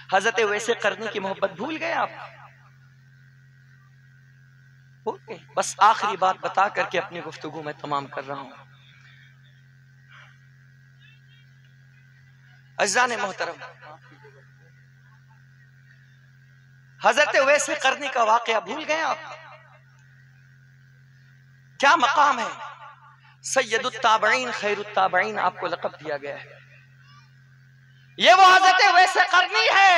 हजरत वैसे करने की मोहब्बत भूल गए आप? भूल गए? बस आखिरी बात बता करके अपनी गुफ्तगू में तमाम कर रहा हूं। अज़ान मोहतरम, हजरत वैसे करने का वाकया भूल गए आप? क्या मकाम है? सैयदुत ताबईन, खैरुत ताबईन आपको लक़ब दिया गया है। ये वो हजरत वैसे करनी है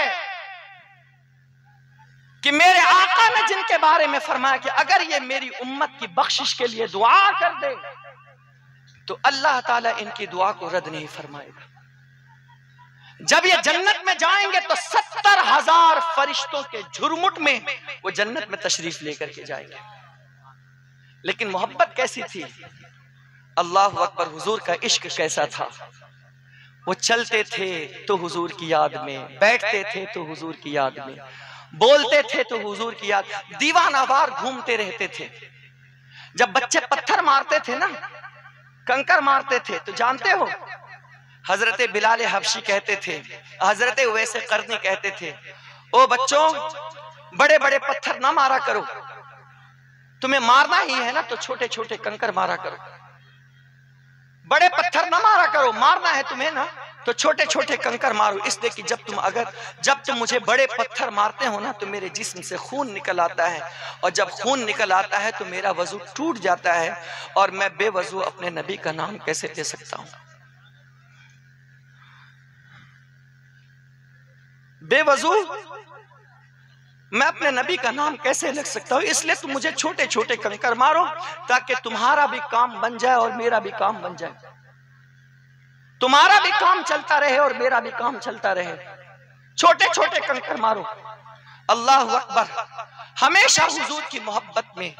कि मेरे आका ने जिनके बारे में फरमाया कि अगर ये मेरी उम्मत की बख्शिश के लिए दुआ कर दे तो अल्लाह ताला इनकी दुआ को रद्द नहीं फरमाएगा। जब ये जन्नत में जाएंगे तो 70,000 फरिश्तों के झुरमुट में वो जन्नत में तशरीफ लेकर के जाएंगे। लेकिन मोहब्बत कैसी थी? अल्लाह अकबर, हुजूर का इश्क कैसा था? वो चलते थे तो हुजूर की याद में, बैठते थे तो हुजूर की याद में, बोलते थे तो हुजूर की याद, दीवानावार घूमते रहते थे। जब बच्चे पत्थर मारते थे ना, कंकर मारते थे, तो जानते हो हजरत बिलाल हबशी कहते थे, हजरत वैसे करनी कहते थे, ओ बच्चों बड़े बड़े पत्थर ना मारा करो, तुम्हें मारना ही है ना तो छोटे छोटे कंकर मारा करो। बड़े पत्थर ना मारा करो, मारना है तुम्हें ना तो छोटे छोटे कंकर मारो, इसलिए कि जब तुम मुझे बड़े पत्थर मारते हो ना तो मेरे जिस्म से खून निकल आता है, और जब खून निकल आता है तो मेरा वजू टूट जाता है, और मैं बेवजू अपने नबी का नाम कैसे ले सकता हूं? बेवजू मैं अपने नबी का नाम कैसे लिख सकता हूं? इसलिए तुम मुझे छोटे छोटे कंकर मारो ताकि तुम्हारा भी काम बन जाए और मेरा भी काम बन जाए, तुम्हारा भी काम चलता रहे और मेरा भी काम चलता रहे। छोटे छोटे कंकर मारो। अल्लाह अकबर। हमेशा हुजूर की मोहब्बत में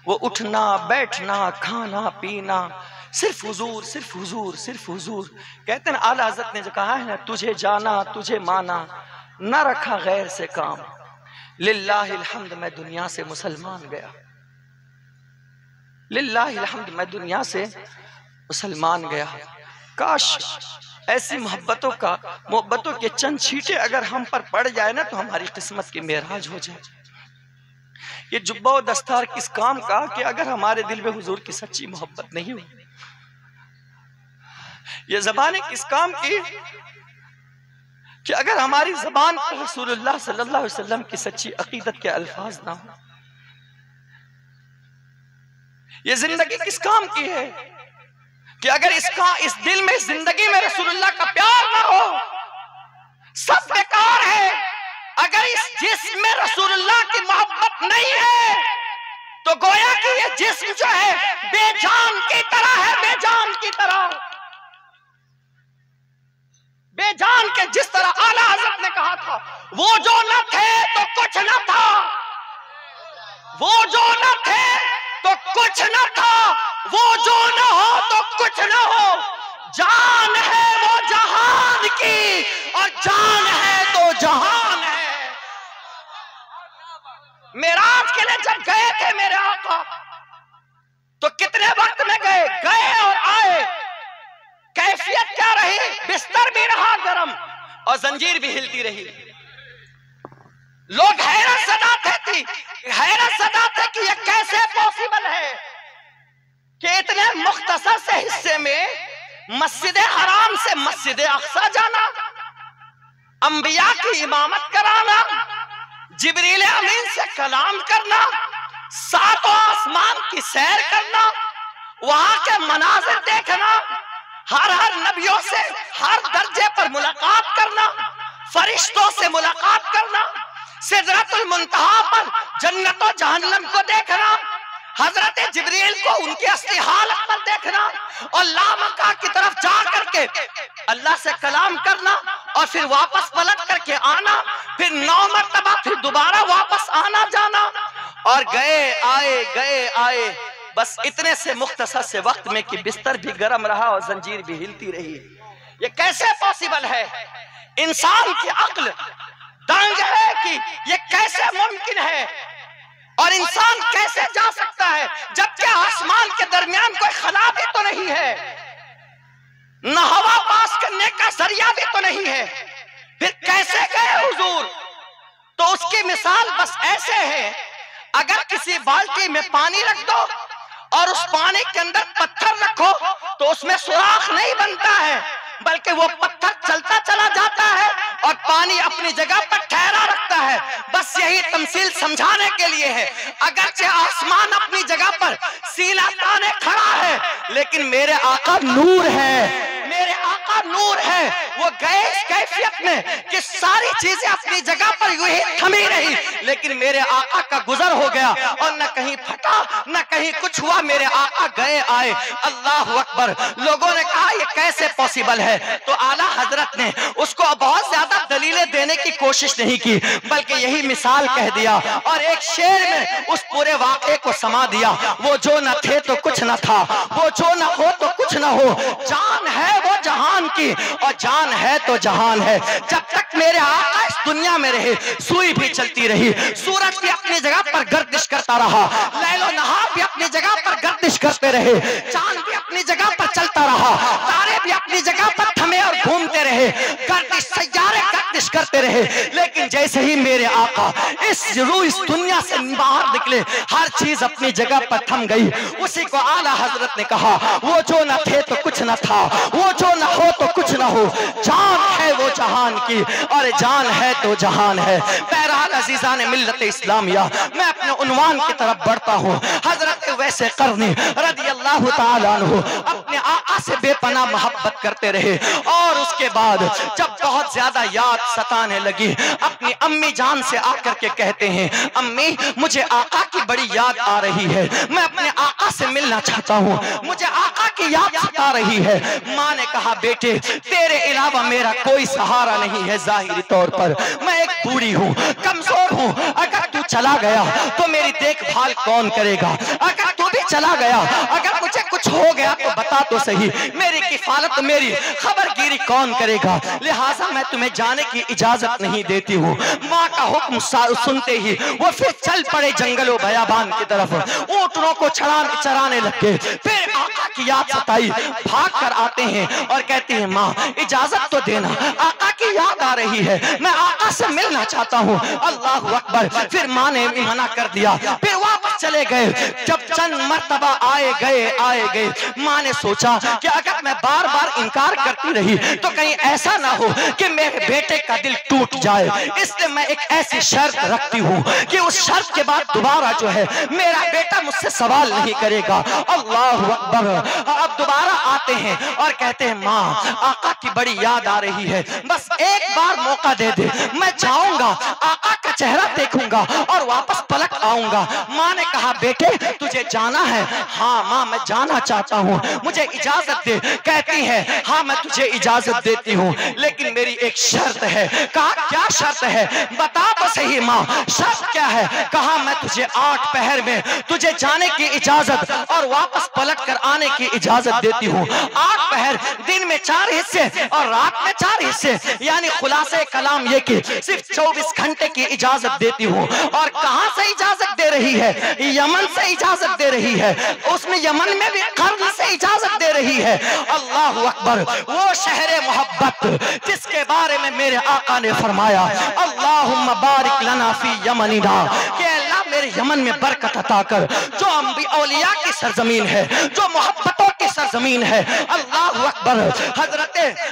वो उठना बैठना खाना पीना, सिर्फ हुजूर सिर्फ हुजूर सिर्फ हुजूर। कहते हैं आला हज़रत ने जो कहा है ना, तुझे जाना तुझे माना न रखा गैर से काम, लिल्लाहिल हम्द मैं दुनिया से मुसलमान गया, लिल्लाहिल हम्द मैं दुनिया से मुसलमान गया। काश ऐसी मोहब्बतों के चंद छींटे अगर हम पर पड़ जाए ना तो हमारी किस्मत की मेराज हो जाए। ये जुब्बा और दस्तार किस काम का कि अगर हमारे दिल में हुजूर की सच्ची मोहब्बत नहीं हुई। ये ज़बानें किस काम की कि अगर हमारी ज़बान पर रसूलुल्लाह सल्लल्लाहु अलैहि वसल्लम की सच्ची अकीदत के अल्फाज ना हो। ये जिंदगी किस काम की है कि अगर इस दिल में, इस जिंदगी में रसूलुल्लाह का प्यार ना हो, सब बेकार है। अगर इस जिस्म में रसूलुल्लाह की मोहब्बत नहीं है तो गोया कि ये जिस्म जो है बेजान की तरह है, बेजान की तरह, बेजान के जिस तरह आला हज़रत ने कहा था, वो जो न थे तो कुछ न था, वो जो न थे तो कुछ न था, वो जो न हो तो कुछ न हो। जान है वो जहान की और जान है तो जहान है। मेराज के लिए जब गए थे मेरे आका तो कितने वक्त में गए और आए, कैफियत क्या रही? बिस्तर भी रहा गरम और जंजीर भी हिलती रही। लोग हैरत सदा थे कि ये कैसे पॉसिबल है कि इतने मुख्तसर से हिस्से में मस्जिद हराम से मस्जिद अक्सा जाना, अंबिया की इमामत कराना, जिब्रील अमीन से कलाम करना, सातों आसमान की सैर करना, वहां के मनाजिर देखना, हर नबियों से हर दर्जे पर मुलाकात करना, फरिश्तों से मुलाकात करना, सिदरतुल मुंतहा पर जन्नत और जहन्नम को देखना, हजरत जिब्रील को उनकी असली हालत पर देखना, और लामका की तरफ जा करके अल्लाह से कलाम करना, और फिर वापस पलट करके आना, फिर 9 मरतबा फिर दोबारा वापस आना जाना, और गए आए बस इतने से मुख्तसर से वक्त में कि बिस्तर भी गर्म रहा और जंजीर भी हिलती रही। ये कैसे पॉसिबल है? इंसान की अक्ल दंग है कि ये कैसे मुमकिन है, और इंसान कैसे जा सकता है जबकि आसमान के दरमियान कोई खला भी तो नहीं है, न हवा पास करने का जरिया भी तो नहीं है। फिर कैसे गए हुजूर? मिसाल बस ऐसे है, अगर किसी बाल्टी में पानी रख दो और उस पानी के अंदर पत्थर रखो तो उसमें सुराख नहीं बनता है, बल्कि वो पत्थर चलता चला जाता है और पानी अपनी जगह पर ठहरा रखता है। बस यही तमसील समझाने के लिए है। अगरचे आसमान अपनी जगह पर सीला ताने खड़ा है, लेकिन मेरे आका नूर है, मेरे आका नूर है। वो गए इस कैफियत में कि सारी चीजें अपनी जगह पर यूं ही थमी रही, लेकिन मेरे आका का गुजर हो गया और न कहीं फटा न कहीं कुछ हुआ, मेरे आका गए आए। अल्लाह अकबर। लोगों ने कहा ये कैसे पॉसिबल है, तो आला हजरत ने उसको बहुत ज्यादा दलीलें देने की कोशिश नहीं की, बल्कि यही मिसाल कह दिया और एक शेर में उस पूरे वाक़े को समा दिया। वो जो न थे तो कुछ न था, वो जो न हो तो कुछ न हो, जान है वो जहान की और जान है तो जहान है। जब तक मेरे आका इस दुनिया में रहे, सुई भी चलती रही, सूरज भी अपनी जगह पर गर्दिश करता रहा, लैलो नहार भी अपनी जगह पर गर्दिश करते रहे, चांद भी अपनी जगह पर चलता रहा, तारे भी अपनी जगह पर थमे और घूमते रहे, गर्दिश सैयारे गर्दिश करते रहे। लेकिन जैसे ही मेरे आका इस दुनिया से बाहर निकले, हर चीज अपनी जगह पर थम गई। उसी को आला हजरत ने कहा, वो जो न थे तो कुछ न था, वो जो न हो तो कुछ न हो, जान है वो जहान की और जान है तो जहान है। बहरहाल अजीज़ान मिल्लत इस्लामिया, मैं अपने उन्वान की तरफ बढ़ता हूँ। हजरत वैसे करनी रज़ी अल्लाह ताला अन्हु अपने आका से बेपनाह मोहब्बत करते रहे और उसके बाद जब बहुत ज्यादा याद सताने लगी, अपनी अम्मी जान से आकर के कहते हैं, अम्मी मुझे आका की बड़ी याद आ रही है, मैं अपने आका से मिलना चाहता हूँ, मुझे आका की याद सता रही है। माँ ने कहा, बेटे तेरे अलावा मेरा कोई सहारा नहीं है, जाहिरी तौर पर मैं एक बूढ़ी हूँ, कमजोर हूँ, अगर तू चला गया तो मेरी देखभाल कौन करेगा, अगर तू भी चला गया, अगर मुझे कुछ हो गया तो बता तो सही, मेरी किफालत मेरी खबरगिरी कौन करेगा, लिहाजा मैं तुम्हें जाने की इजाजत नहीं देती हूँ। माँ का हुक्म सुनते ही वो फिर चल पड़े जंगलों बयाबान की तरफ, ऊँटों को चराने लगे। फिर आका की याद सताई, भाग कर आते हैं और कहते हैं, माँ इजाजत तो देना, आका की याद आ रही है, मैं आका से मिलना चाहता हूँ। अल्लाह अकबर। फिर माँ ने मना कर दिया, फिर वापस चले गए। जब चंद मर्तबा आए गए, माँ ने सोचा कि अगर मैं बार बार इनकार करती रही तो कहीं ऐसा ना हो कि मेरे बेटे का दिल टूट जाए, इसलिए मैं एक ऐसी शर्त रखती हूँ कि उस शर्त के बाद दोबारा जो है मेरा बेटा मुझसे सवाल नहीं करेगा। अल्लाह अकबर। अब दोबारा आते हैं और कहते हैं, माँ आका की बड़ी याद आ रही है, बस एक बार मौका दे दे, मैं जाऊंगा, आका का चेहरा देखूंगा और वापस पलट आऊंगा। माँ ने कहा, बेटे तुझे जाना है? हाँ माँ मैं जाना चाहता हूँ, मुझे इजाजत दे। कहती है, हाँ मैं तुझे इजाजत देती हूँ, लेकिन मेरी एक शर्त है। कहा, क्या शर्त है? बता तो सही माँ, शर्त क्या है? कहा, मैं तुझे 8 पहर में तुझे जाने की इजाजत और वापस पलट कर आने की इजाजत देती हूँ। 8 पहर, दिन में 4 हिस्से और रात में 4 हिस्से, यानी खुलासे कलाम ये कि सिर्फ 24 घंटे की इजाजत देती हूँ। और कहां से इजाजत दे रही है? यमन से इजाजत दे रही है, उसमें यमन में भी कर्ज से इजाजत दे रही है। अल्लाह अकबर। वो शहर मोहब्बत जिसके बारे में मेरे आका ने फरमाया, अल्लाहुम्मा बारिक लना फी यमनिना, कि अल्लाह मेरे यमन में बरकत अता कर, जो औलिया की सरजमीन है, जो मोहब्बतों की सरजमीन है। अल्लाह अकबर। हजरत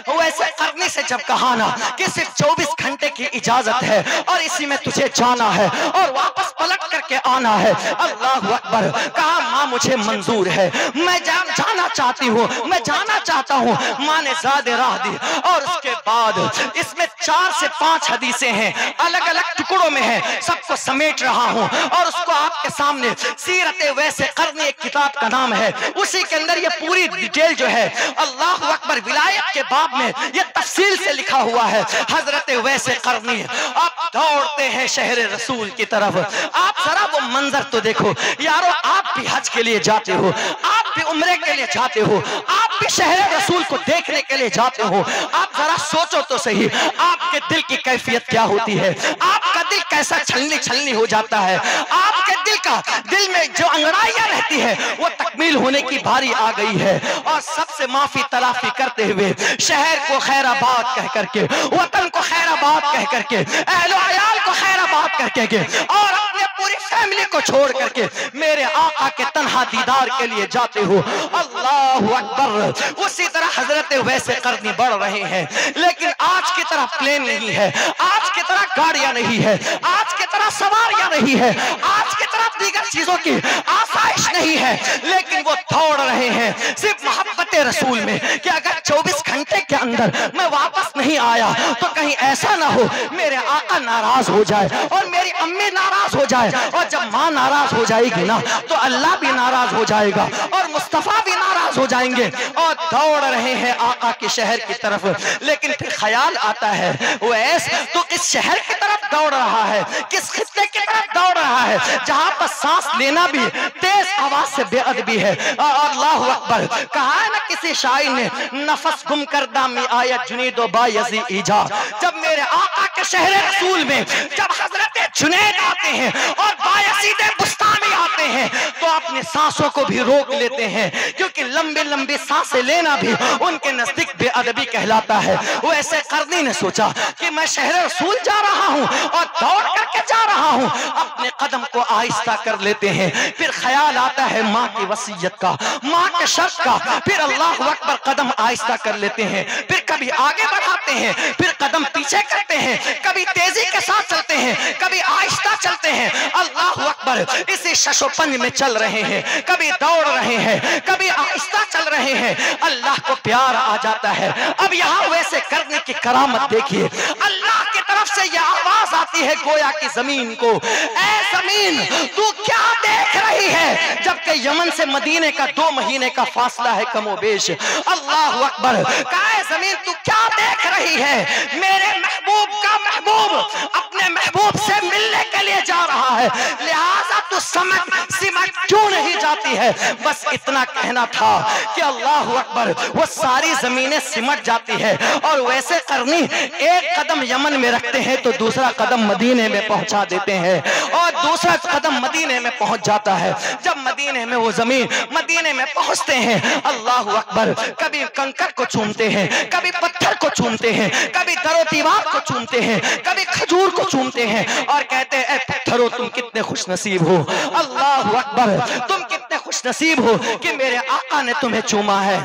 वैसे करने से जब कहा ना कि सिर्फ 24 घंटे की इजाजत है और इसी में तुझे जाना है और वापस पलट करके आना है। अल्लाह अकबर। कहा, माँ मुझे मंजूर है, मैं जाना चाहती हूँ, मैं जाना चाहता हूँ। माँ ने ज़्यादा राह दी और उसके बाद इसमें 4 से 5 हदीसें हैं, अलग अलग टुकड़ों में है, सबको समेट रहा हूँ और उसको आपके सामने सीरत वैसे करनी एक किताब का नाम है, उसी के अंदर ये पूरी डिटेल जो है अल्लाह अकबर विलायत के बाब में ये तफसील से लिखा हुआ है। हजरत वैसे करनी आप दौड़ते हैं शहर रसूल की तरफ। आप जरा वो मंजर तो देखो यारो, आप भी हज के लिए जाते हो, आप भी उम्रे के लिए जाते हो, आप भी शहर रसूल को देखने के लिए जाते हो। आप जरा सोचो तो सही, आपके दिल की कैफियत क्या होती है, आपका दिल कैसा छलनी छलनी हो जाता है, आपके दिल का दिल में जो अंगड़ाइयां रहती है वो तकमील होने की बारी आ गई है। और सबसे माफी तलाफी करते हुए शहर को खैराबाद कह करके, वतन को खैराबाद कह करके, अहलो अयाल को खैराबाद कह करके और अपने पूरी फैमिली को छोड़ करके मेरे आका के तन्हा दीदार के लिए जाते हो। अल्लाहु अकबर। उसी तरह हजरत वैसे करनी बढ़ रहे हैं, लेकिन आज की तरह प्लेन नहीं है, आज की तरह गाड़ियां नहीं है, आज की तरह सवारियां नहीं है, आज की तरह दीगर चीजों की आसाइश नहीं है, लेकिन वो दौड़ रहे हैं सिर्फ मोहब्बत रसूल में कि अगर 24 घंटे के अंदर मैं वापस नहीं आया तो कहीं ऐसा ना हो मेरे आका नाराज हो जाए और मेरी अम्मी नाराज हो जाए, और जब माँ नाराज हो जाएगी ना तो अल्लाह भी नाराज हो जाएगा और मुस्तफा भी नाराज हो जाएंगे। और दौड़ रहे हैं आका के शहर की तरफ, लेकिन फिर ख्याल आता है वो ऐसे तो किस शहर की तरफ दौड़ रहा है, किस खित्ते की तरफ दौड़ रहा है जहां पर सांस लेना भी तेज आवाज से बेअदबी है। अल्लाहु अकबर। कहा है ना किसी शायर ने, नफस गुम कर दामी आयत जुनैदो बायज़ी ईजा। जब मेरे आका के शहर रसूल में जब हजरत जुनैद आते हैं और बायज़ीद बुस्तामी आते हैं तो अपनी सांसों को भी रोक लेते हैं, क्योंकि लंबी लंबी सांसें लेना भी उनके नजदीक बेअदबी कहलाता है। वो ऐसे करनी ने सोचा कि मैं शहर रसूल जा रहा हूं और दौड़ करके जा रहा हूं, अपने कदम को आहिस्ता कर लेते हैं। फिर ख्याल आता है माँ की वसीयत का, माँ के शर्त का, फिर अल्लाह अकबर कदम आहिस्ता कर लेते हैं, फिर कभी आगे बढ़ाते हैं, फिर कदम पीछे करते हैं, कभी तेजी के साथ चलते हैं, कभी आहिस्ता चलते हैं। अल्लाह अकबर। इसी शशोपंज में चल रहे हैं, कभी दौड़ रहे हैं, कभी आहिस्ता चल रहे हैं। अल्लाह को प्यार आ जाता है। अब यहाँ वैसे करने की करामत देखिए, अल्लाह की तरफ से यह आवाज आती है गोया की जमीन को, ऐ जमीन तू क्या देख रही है, जबकि यमन से मदीने का 2 महीने का फासला है कमोबेश। अल्लाह अकबर। कहा जमीन तू क्या देख रही है, मेरे महबूब का महबूब अपने महबूब से मिलने के लिए जा रहा है, लिहाजा तू सिमट क्यों नहीं जाती है। बस इतना कहना था कि अल्लाह अकबर। वो सारी जमीनें सिमट जाती है और वैसे करनी एक कदम यमन में रखते हैं तो दूसरा कदम मदीने में पहुंचा देते हैं और दूसरा कदम मदीने में पहुंच जाता है। जब मदीने में वो जमीन मदीने में पहुंचते हैं, अल्लाह अकबर, कभी कंकर को चूमते हैं, कभी पत्थर को चूमते हैं, कभी दरो दीवार को चूमते हैं, कभी खजूर को चूमते हैं और कहते हैं, ऐ पत्थरों तुम कितने खुश नसीब हो, अल्लाह अकबर, तुम कितने खुश नसीब हो कि मेरे आका ने तुम्हें चूमा है।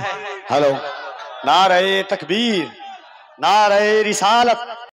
हेलो, नारे तकबीर, नारे रिसालत।